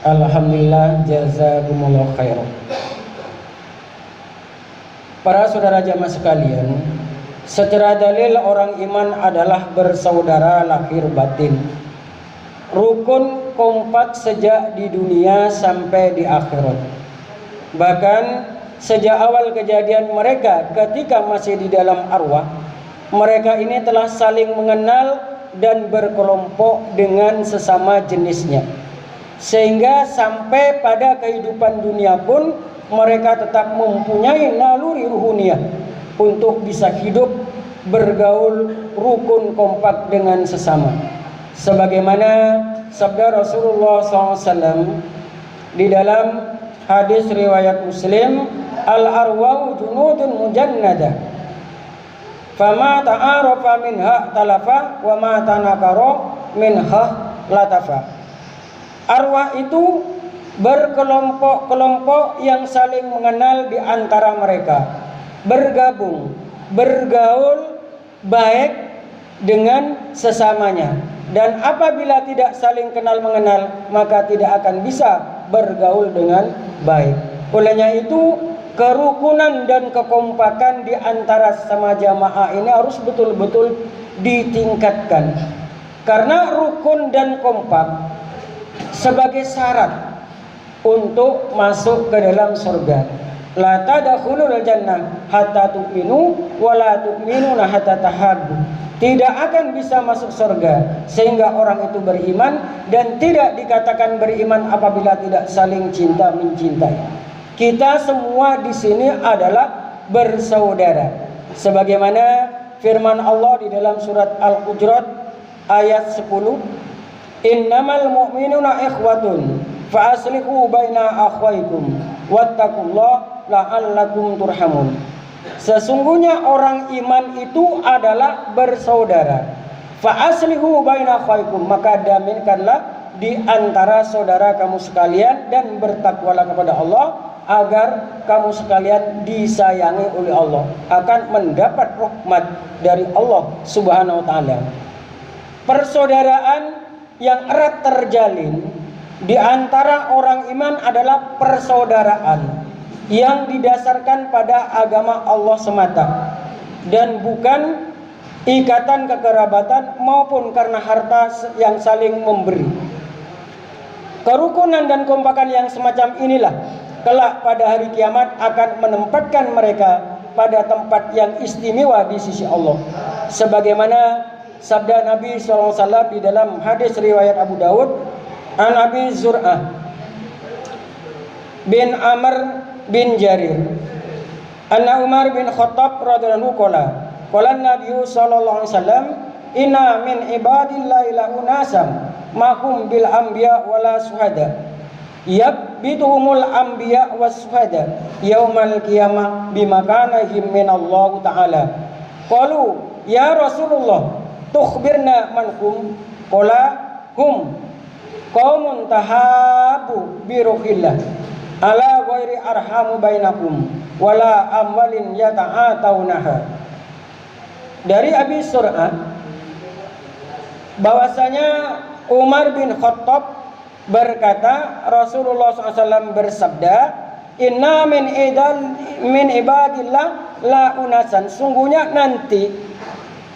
Alhamdulillah, jazakumullah khairan. Para saudara jamaah sekalian, secara dalil orang iman adalah bersaudara lahir batin, rukun kompak sejak di dunia sampai di akhirat. Bahkan sejak awal kejadian mereka ketika masih di dalam arwah, mereka ini telah saling mengenal dan berkelompok dengan sesama jenisnya, sehingga sampai pada kehidupan dunia pun mereka tetap mempunyai naluri ruhuniyah untuk bisa hidup bergaul rukun kompak dengan sesama. Sebagaimana sabda Rasulullah SAW di dalam hadis riwayat Muslim, al-arwahu junudun mujannadah, fama ta'arafa minha talafa wa ma tanakara minha latafa. Arwah itu berkelompok-kelompok yang saling mengenal di antara mereka, bergabung, bergaul baik dengan sesamanya, dan apabila tidak saling kenal mengenal maka tidak akan bisa bergaul dengan baik. Olehnya itu, kerukunan dan kekompakan di antara sesama jamaah ini harus betul-betul ditingkatkan, karena rukun dan kompak sebagai syarat untuk masuk ke dalam surga. La tadkhulul jannah hatta tu'minu wa la tu'minuna hatta tahabbu. Tidak akan bisa masuk surga sehingga orang itu beriman, dan tidak dikatakan beriman apabila tidak saling cinta mencintai. Kita semua di sini adalah bersaudara. Sebagaimana firman Allah di dalam surat Al-Hujurat ayat 10, innamal mu'minuna ikhwatun fa aslihu baina akhwaikum wattaqullaha la'allakum turhamun. Sesungguhnya orang iman itu adalah bersaudara. Fa aslihu baina akhwaikum, maka damaikanlah di antara saudara kamu sekalian dan bertakwalah kepada Allah agar kamu sekalian disayangi oleh Allah, akan mendapat rahmat dari Allah Subhanahu wa taala. Persaudaraan yang erat terjalin di antara orang iman adalah persaudaraan yang didasarkan pada agama Allah semata, dan bukan ikatan kekerabatan maupun karena harta yang saling memberi. Kerukunan dan kompakan yang semacam inilah kelak pada hari kiamat akan menempatkan mereka pada tempat yang istimewa di sisi Allah. Sebagaimana sabda Nabi SAW di dalam hadis riwayat Abu Dawud, an Abi Zur'ah bin Amr bin Jarir, anna Umar bin Khattab radhiyallahu qala Nabi sallallahu alaihi wasallam, inna min ibadillahi la unasam mahum bil anbiya wala suhada yabituhumul anbiya was suhada yaumal qiyamah bimakanahim minallahu ta'ala. Qalu ya Rasulullah tukhbirna manhum, qala hum qaumun tahabu biruhillah ala ghairi arhamu bainakum wala amwalin yata'ataunaha. Dari Abi Sur'ah bahwasanya Umar bin Khattab berkata, Rasulullah SAW bersabda, inna min ibadillah la unasan, sungguhnya nanti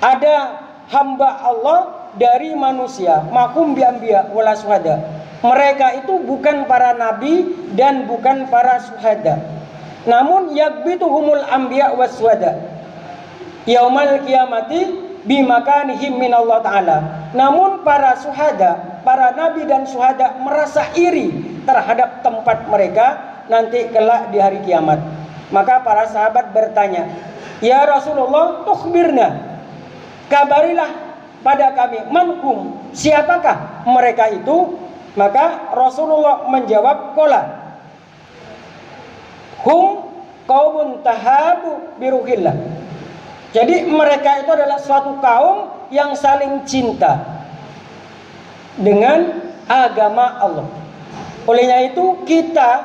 ada hamba Allah dari manusia, makum biambiya wala suhada, mereka itu bukan para nabi dan bukan para suhada, namun yakbituhumul anbiya was suhada yaumal qiyamati bimakanihim minallah ta'ala. Namun para suhada, para nabi dan suhada merasa iri terhadap tempat mereka nanti kelak di hari kiamat. Maka para sahabat bertanya, ya Rasulullah tukhbirna, kabarilah pada kami, manhum, siapakah mereka itu? Maka Rasulullah menjawab, qala hum qaumun tahabu biruhillah. Jadi mereka itu adalah suatu kaum yang saling cinta dengan agama Allah. Olehnya itu kita,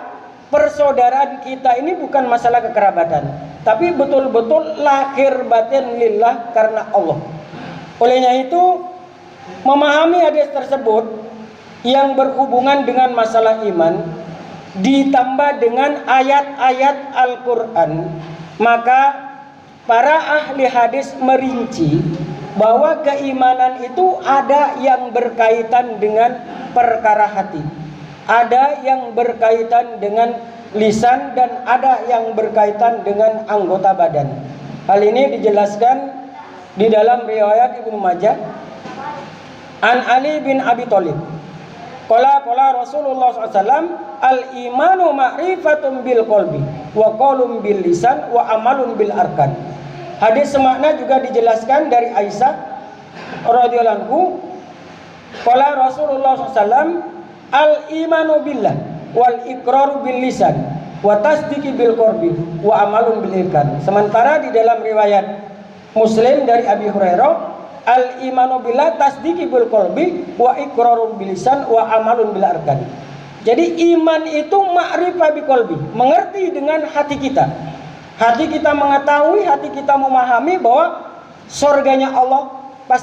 persaudaraan kita ini bukan masalah kekerabatan, tapi betul-betul lahir batin lillah karena Allah. Olehnya itu memahami hadis tersebut yang berhubungan dengan masalah iman ditambah dengan ayat-ayat Al-Quran, maka para ahli hadis merinci bahwa keimanan itu ada yang berkaitan dengan perkara hati, ada yang berkaitan dengan lisan, dan ada yang berkaitan dengan anggota badan. Hal ini dijelaskan di dalam riwayat Ibnu Majah an Ali bin Abi Thalib. Qala Rasulullah SAW, al-imanu ma'rifatun bil qalbi wa qaulun bil lisan wa amalun bil arkan. Hadis semakna juga dijelaskan dari Aisyah radhiyallahu anhu. Qala Rasulullah SAW, al-imanu billah wal iqraru bil lisan wa tasdiqi bil qalbi wa amalun bil arkan. Sementara di dalam riwayat Muslim dari Abi Hurairah, al-imanu billah tasdiqi bil qalbi wa iqrarun bil lisan wa amalun bil arkan. Jadi iman itu ma'rifah bi qalbi, mengerti dengan hati kita. Hati kita mengetahui, hati kita memahami bahwa surganya Allah,